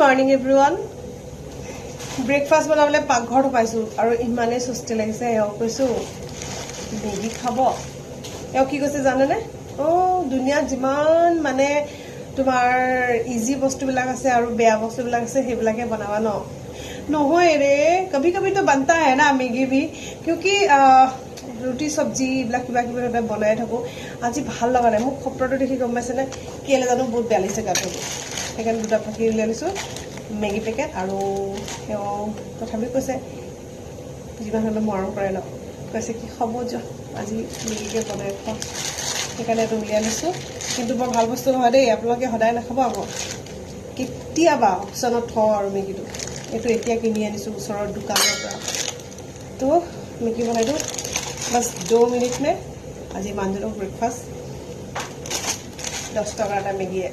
morning everyone breakfast বনাবলে পাকঘৰত পাইছোঁ আৰু ইমানেই সুস্তি লাগিছে এওঁ কৈছোঁ মেগী খাব এওঁ কি কৈছে জানেনে দুনিয়াত যিমান মানে তোমাৰ ইজি বস্তুবিলাক আছে আৰু বেয়া বস্তুবিলাক আছে সেইবিলাকে বনাবা নহয় ৰে कभी कभी तो बनता है ना मैगी भी क्योंकि ৰুটি চব্জি এইবিলাক কিবা কিবি বনাই থাকোঁ আজি ভাল লগা নাই মোক খপ্ৰটো দেখি গম পাইছেনে কেলে জানো বহুত বেয়া লাগিছে গাটো সেইকাৰণে দুটা পাখি উলিয়াই লৈছোঁ মেগী পেকেট আৰু তেওঁ তথাপি কৈছে যিমান হ'লেও মৰম কৰে ন কৈছে কি হ'ব যোৱা আজি মেগীকে বনাই খোৱা সেইকাৰণে এইটো উলিয়াই লৈছোঁ কিন্তু বৰ ভাল বস্তু নহয় দেই আপোনালোকে সদায় নাখাব আকৌ কেতিয়াবা অপশ্যনত থওঁ আৰু মেগীটো এইটো এতিয়া কিনি আনিছোঁ ওচৰৰ দোকানৰ পৰা তো মেগী বনাই দিওঁ बस 2 मिनट में आज मान लो ब्रेकफास्ट 10 टका मैगी है